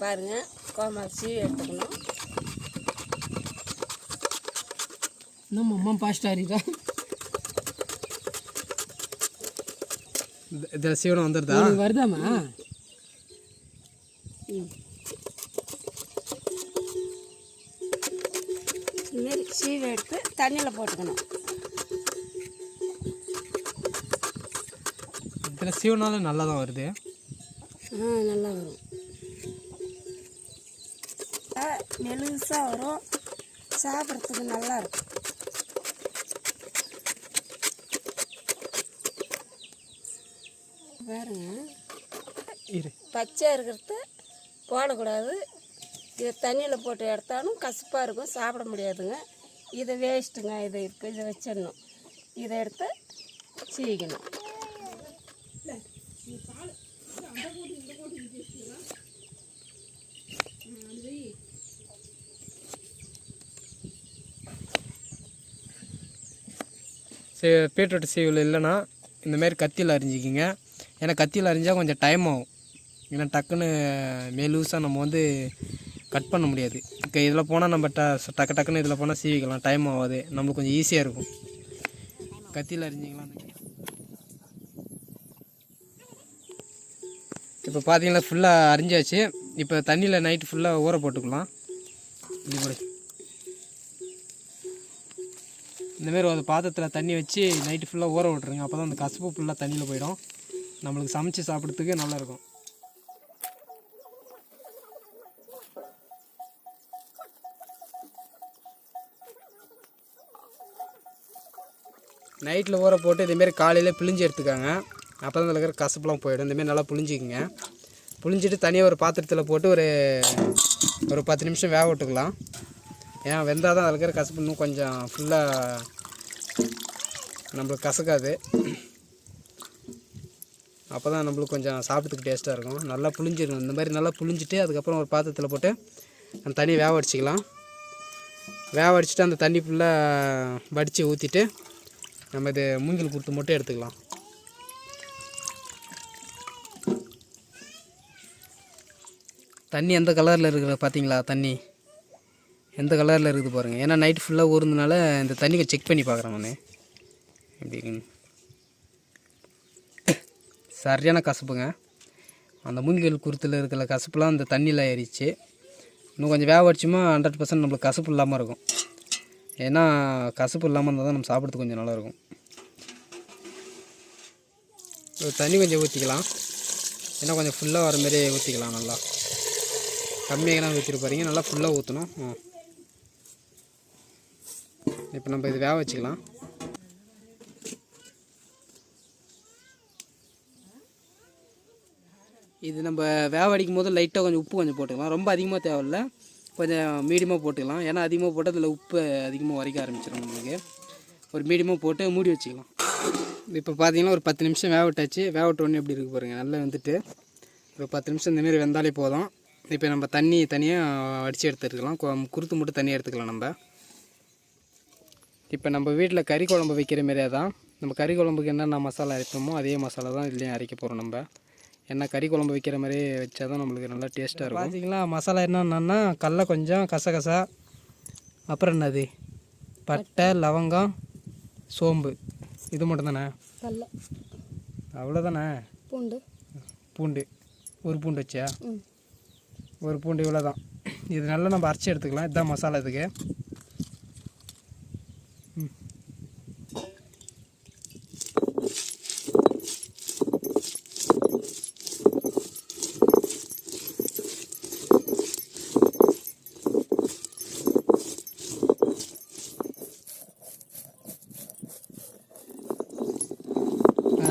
பாருங்கள் கோமாரி சீவி எடுத்துக்கணும். நம்ம அம்மா பாஸ்ட் ஆறிட்டா இதில் சீவனம் வந்துடுதா? வருதாம்மா? இதுமாரி சீவி எடுத்து தண்ணியில் போட்டுக்கணும். இதில் சீவனாலும் நல்லா தான் வருது. நல்லா வரும். மெலுசாக வரும், சாப்பிட்றதுக்கு நல்லா இருக்கும். பாருங்க, பச்சையாக இருக்கிறது போடக்கூடாது. இதை தண்ணியில் போட்டு எடுத்தாலும் கசப்பாக இருக்கும், சாப்பிட முடியாதுங்க. இதை வேஸ்ட்டுங்க. இதை இருக்குது, இதை வச்சிடணும். இதை எடுத்து சீக்கணும். பீட்ரூட் சீவில் இல்லைன்னா இந்தமாரி கத்தியில் அரிஞ்சிக்கிங்க. ஏன்னா கத்தியில் அரிஞ்சால் கொஞ்சம் டைம் ஆகும். ஏன்னா டக்குன்னு மெலூஸாக நம்ம வந்து கட் பண்ண முடியாது. இப்போ இதில் போனால் நம்ம டக்கு டக்குன்னு இதில் போனால் சீவிக்கலாம், டைம் ஆகாது, நம்மளுக்கு கொஞ்சம் ஈஸியாக இருக்கும். கத்தியில் அரிஞ்சிக்கலாம். இப்போ பார்த்தீங்கன்னா ஃபுல்லாக அரிஞ்சாச்சு. இப்போ தண்ணியில் நைட்டு ஃபுல்லாக ஊற போட்டுக்கலாம். இந்தமாரி ஒரு பாத்திரத்தில் தண்ணி வச்சு நைட்டு ஃபுல்லாக ஊற விட்ருங்க. அப்போ தான் அந்த கசப்பு ஃபுல்லாக தண்ணியில் போயிடும். நம்மளுக்கு சமைச்சு சாப்பிட்றதுக்கு நல்லாயிருக்கும். நைட்டில் ஊற போட்டு இதேமாரி காலையில் பிழிஞ்சு எடுத்துக்காங்க. அப்போ தான் அதில் இருக்கிற கசப்புலாம் போயிடும். இந்தமாரி நல்லா புழிஞ்சிக்கங்க. புழிஞ்சிட்டு தனியாக ஒரு பாத்திரத்தில் போட்டு ஒரு 10 நிமிஷம் வேக விட்டுக்கலாம். ஏன்னா வெந்தால் தான் அதில் இருக்கிற கசப்பு இன்னும் கொஞ்சம் ஃபுல்லாக நம்மளுக்கு கசக்காது. அப்போ தான் நம்மளுக்கு கொஞ்சம் சாப்பிட்றதுக்கு டேஸ்ட்டாக இருக்கும். நல்லா புழிஞ்சிடணும். இந்த மாதிரி நல்லா புழிஞ்சிட்டு அதுக்கப்புறம் ஒரு பாத்திரத்தில் போட்டு அந்த தண்ணியை வேக அடிச்சிக்கலாம். வேக அடிச்சுட்டு அந்த தண்ணி ஃபுல்லாக வடித்து ஊற்றிட்டு நம்ம இது மூங்கில் குருத்து மட்டும் எடுத்துக்கலாம். தண்ணி எந்த கலரில் இருக்குது பார்த்தீங்களா? தண்ணி எந்த கலரில் இருக்குது பாருங்கள். ஏன்னா நைட் ஃபுல்லாக ஊறுறதுனால இந்த தண்ணியை செக் பண்ணி பார்க்குறேன் நான் எப்படி இருக்குன்னு. சரியான கசப்புங்க. அந்த மூங்கில் குருத்தில் இருக்கிற கசப்புலாம் அந்த தண்ணியில் ஏறிச்சு. இன்னும் கொஞ்சம் வேக வச்சுமா 100% நம்மளுக்கு கசப்பு இல்லாமல் இருக்கும். ஏன்னா கசப்பு இல்லாமல் இருந்தால் தான் நம்ம சாப்பிட்றதுக்கு கொஞ்சம் நல்லாயிருக்கும். தண்ணி கொஞ்சம் ஊற்றிக்கலாம். ஏன்னா கொஞ்சம் ஃபுல்லாக வர மாதிரி ஊற்றிக்கலாம். நல்லா கம்மியாக ஊற்றிட்டு பாருங்க. நல்லா ஃபுல்லாக ஊற்றணும். இப்போ நம்ம இது வேக வச்சுக்கலாம். இது நம்ம வேக அடிக்கும் போது லைட்டாக கொஞ்சம் உப்பு கொஞ்சம் போட்டுக்கலாம். ரொம்ப அதிகமாக தேவையில்லை, கொஞ்சம் மீடியமாக போட்டுக்கலாம். ஏன்னா அதிகமாக போட்டால் அதில் உப்பு அதிகமாக உரைக்க ஆரம்பிச்சிடும். நம்மளுக்கு ஒரு மீடியமாக போட்டு மூடி வச்சுக்கலாம். இப்போ பார்த்தீங்கன்னா ஒரு 10 நிமிஷம் வேக விட்டாச்சு. வேக விட்டோடனே எப்படி இருக்குது பாருங்கள். நல்லா வந்துட்டு ஒரு 10 நிமிஷம் இந்தமாரி வெந்தாலே போதும். இப்போ நம்ம தண்ணி தனியாக அடித்து எடுத்துக்கலாம். குருத்து மட்டும் தனியாக எடுத்துக்கலாம். நம்ம இப்போ நம்ம வீட்டில் கறி குழம்பு வைக்கிற மாரியே தான். நம்ம கறி குழம்புக்கு என்னென்ன மசாலா அரைப்போமோ அதே மசாலா தான் இதுலேயும் அரைக்க போகிறோம். நம்ம ஏன்னா கறி குழம்பு வைக்கிற மாதிரி வச்சா தான் நம்மளுக்கு நல்லா டேஸ்ட்டாக இருக்கும். பார்த்தீங்களா மசாலா என்னென்னா கடல கொஞ்சம், கசகசா, அப்புறம் என்னது பட்டை, லவங்கம், சோம்பு, இது மட்டும் தானே? அவ்வளோதானே? பூண்டு ஒரு பூண்டு வச்சியா? ஒரு பூண்டு இவ்வளோ தான். இது நல்லா நம்ம அரைச்சி எடுத்துக்கலாம். இதுதான் மசாலா இதுக்கு.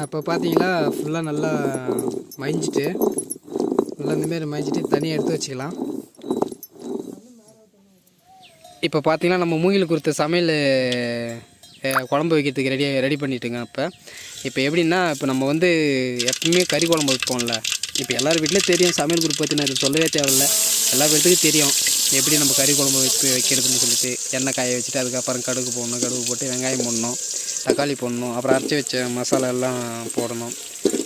இப்போ பார்த்தீங்களா ஃபுல்லாக நல்லா மயஞ்சிட்டு நல்லா இந்தமாரி மயஞ்சிட்டு தனியாக எடுத்து வச்சுக்கலாம். இப்போ பார்த்தீங்கன்னா நம்ம மூங்கில் குருத்து சமையல் குழம்பு வைக்கிறதுக்கு ரெடி பண்ணிட்டுங்க. இப்போ எப்படின்னா இப்போ நம்ம வந்து எப்பவுமே கறி குழம்பு வைப்போம்ல. இப்போ எல்லார் வீட்டிலையும் தெரியும் சமையல் குரூப் பற்றி நான் இது சொல்லவே தேவையில்லை. எல்லா பேர்த்துக்கும் தெரியும் எப்படி நம்ம கறி குழம்பு வைக்கிறதுன்னு சொல்லிட்டு. எண்ணெய் காய வச்சுட்டு அதுக்கப்புறம் கடுகு போடணும், கடுகு போட்டு வெங்காயம் போடணும், தக்காளி போடணும், அப்புறம் அரைச்சி வச்ச மசாலா எல்லாம் போடணும்,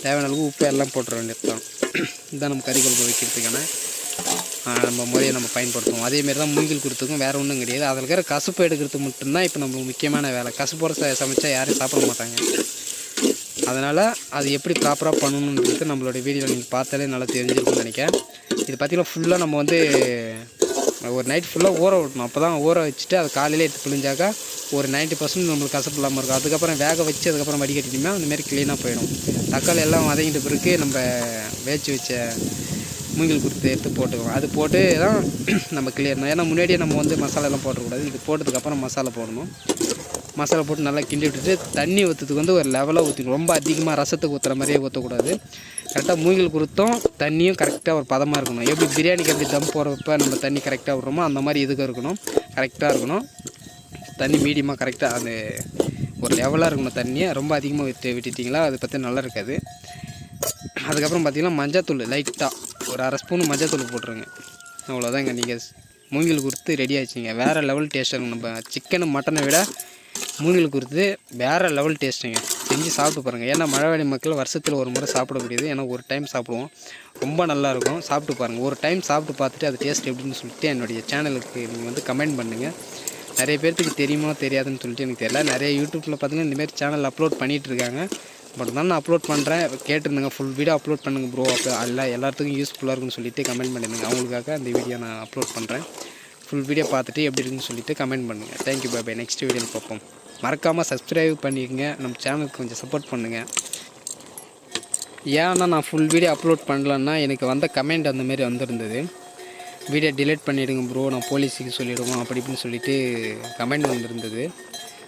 தேவையான அளவு உப்பு எல்லாம் போட்டுற வேண்டியது தான். இதுதான் நம்ம கறி குழம்பு வைக்கிறதுக்கான நம்ம முறையை நம்ம பயன்படுத்துவோம். அதேமாரி தான் மூங்கில் குருத்துக்கும் வேறு ஒன்றும் கிடையாது. அதில் இருக்கிற கசுப்பு எடுக்கிறது மட்டும்தான் இப்போ நம்மளுக்கு முக்கியமான வேலை. கசுப்போட சமைச்சா யாரும் சாப்பிட மாட்டாங்க. அதனால் அது எப்படி ப்ராப்பராக பண்ணணுன்றது நம்மளோட வீடியோவில் நீங்கள் பார்த்தாலே நல்லா தெரிஞ்சிருக்கும்னு நினைக்கிறேன். இது பார்த்திங்கன்னா ஃபுல்லாக நம்ம வந்து ஒரு நைட் ஃபுல்லாக ஊற விடணும். அப்போ தான் ஊற வச்சுட்டு அதை காலையில் எடுத்து பிழிஞ்சாக்கா ஒரு 90% நம்மளுக்கு கசப்பு இல்லாமல் இருக்கும். அதுக்கப்புறம் வேக வச்சு அதுக்கப்புறம் வடிகட்டினோம்னா அந்தமாரி க்ளீனாக போயிடும். தக்காளி எல்லாம் வதங்கிட்ட பிறகு நம்ம வேச்சு வச்ச மூங்கில் குருத்து எடுத்து போட்டுக்குவோம். அது போட்டு தான் நம்ம கிளியர்ணும். ஏன்னா முன்னாடியே நம்ம வந்து மசாலாலாம் போடக்கூடாது. இது போட்டதுக்கப்புறம் மசாலா போடணும். மசாலா போட்டு நல்லா கிண்டி விட்டுட்டு தண்ணி ஊற்றுறதுக்கு வந்து ஒரு லெவலாக ஊற்றிக்கணும். ரொம்ப அதிகமாக ரசத்துக்கு ஊற்றுற மாதிரியே ஊற்றக்கூடாது. கரெக்டாக மூங்கில் குருத்தும் தண்ணியும் கரெக்டாக ஒரு பதமாக இருக்கணும். எப்படி பிரியாணிக்கு எப்படி தம் போடுறப்ப நம்ம தண்ணி கரெக்டாக விட்றோமோ அந்த மாதிரி இதுக்கு இருக்கணும். கரெக்டாக இருக்கணும். தண்ணி மீடியமாக கரெக்டாக அது ஒரு லெவலாக இருக்கணும். தண்ணியை ரொம்ப அதிகமாக விட்டுட்டிங்களா அது பற்றி நல்லா இருக்காது. அதுக்கப்புறம் பார்த்திங்கன்னா மஞ்சத்தூள் லைட்டாக ஒரு 1/2 ஸ்பூன் மஞ்சத்தூள் போட்டுருங்க. அவ்வளோதாங்க. நீங்கள் மூங்கில் குருத்து ரெடி ஆச்சுங்க. வேறு லெவல் டேஸ்ட்டாக இருக்கும். நம்ம சிக்கனு மட்டனை விட மூங்கில் குருத்து வேறு லெவல் டேஸ்ட்டுங்க. செஞ்சு சாப்பிட்டு பாருங்கள். ஏன்னா மலைவாழ் மக்கள் வருஷத்தில் ஒரு முறை சாப்பிடக்கூடியது. ஏன்னா ஒரு டைம் சாப்பிடுவோம். ரொம்ப நல்லாயிருக்கும். சாப்பிட்டு பாருங்கள். ஒரு டைம் சாப்பிட்டு பார்த்துட்டு அது டேஸ்ட் எப்படின்னு சொல்லிட்டு என்னுடைய சேனலுக்கு நீங்கள் வந்து கமெண்ட் பண்ணுங்கள். நிறைய பேர்த்துக்கு தெரியுமா தெரியாதுன்னு சொல்லிட்டு எனக்கு தெரியல. நிறைய யூடியூப்பில் பார்த்தீங்கன்னா இந்தமாரி சேனல் அப்லோட் பண்ணிகிட்ருக்காங்க. பட் தான் நான் அப்லோட் பண்ணுறேன். கேட்டுருந்தேங்க ஃபுல் வீடியோ அப்லோட் பண்ணுங்கள் ப்ரோ. அப்போ எல்லாத்துக்கும் யூஸ்ஃபுல்லாக இருக்குன்னு சொல்லிட்டு கமெண்ட் பண்ணிடுங்க. அவங்களுக்காக அந்த வீடியோ நான் அப்லோட் பண்ணுறேன். ஃபுல் வீடியோ பார்த்துட்டு எப்படி இருக்குன்னு சொல்லிட்டு கமெண்ட் பண்ணுங்கள். Thank you bye. நெக்ஸ்ட் வீடியோவில் பார்ப்போம். மறக்காமல் சப்ஸ்கிரைப் பண்ணிக்கங்க. நம்ம சேனலுக்கு கொஞ்சம் சப்போர்ட் பண்ணுங்கள். ஏன்னா நான் ஃபுல் வீடியோ அப்லோட் பண்ணலன்னா எனக்கு வந்த கமெண்ட் அந்தமாரி வந்திருந்தது. வீடியோ டிலீட் பண்ணிவிடுங்க ப்ரோ, நான் போலீஸுக்கு சொல்லிவிடுவோம் அப்படி இப்படின்னு சொல்லிட்டு கமெண்ட் வந்திருந்தது.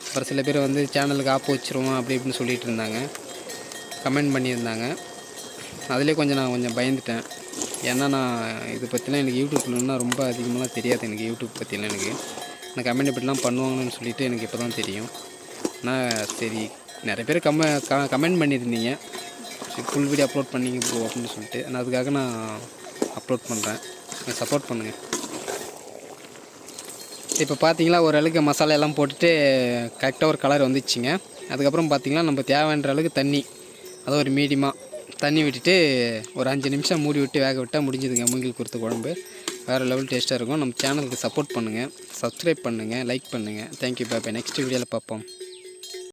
அப்புறம் சில பேர் வந்து சேனலுக்கு ஆப்பு வச்சுருவோம் அப்படி இப்படின்னு சொல்லிட்டு இருந்தாங்க, கமெண்ட் பண்ணியிருந்தாங்க. அதிலே நான் கொஞ்சம் பயந்துட்டேன். ஏன்னா நான் இது பற்றிலாம் எனக்கு யூடியூப்லன்னா ரொம்ப அதிகமாகலாம் தெரியாது. எனக்கு யூடியூப் பற்றிலாம் எனக்கு கமெண்ட் இப்படிலாம் பண்ணுவாங்கன்னு சொல்லிட்டு எனக்கு இப்போ தான் தெரியும். ஆனால் சரி நிறைய பேர் கமெண்ட் பண்ணியிருந்தீங்க ஃபுல் வீடியோ அப்லோட் பண்ணிங்க ப்ரோ அப்படின்னு சொல்லிட்டு. நான் அதுக்காக நான் அப்லோட் பண்ணுறேன். சப்போர்ட் பண்ணுங்கள். இப்போ பார்த்தீங்களா ஓரளவுக்கு மசாலா எல்லாம் போட்டுட்டு கரெக்டாக ஒரு கலர் வந்துச்சுங்க. அதுக்கப்புறம் பார்த்திங்கன்னா நம்ம தேவைன்ற அளவுக்கு தண்ணி, அதை ஒரு மீடியமாக தண்ணி விட்டுட்டு ஒரு 5 நிமிஷம் மூடி விட்டு வேக விட்டால் முடிஞ்சுதுங்க மூங்கில் குருத்து குழம்பு. வேறு லெவல் டேஸ்ட்டாக இருக்கும். நம்ம சேனலுக்கு சப்போர்ட் பண்ணுங்கள், சப்ஸ்கிரைப் பண்ணுங்கள், லைக் பண்ணுங்கள். Thank you bye. நெக்ஸ்ட் வீடியோவில் பார்ப்போம்.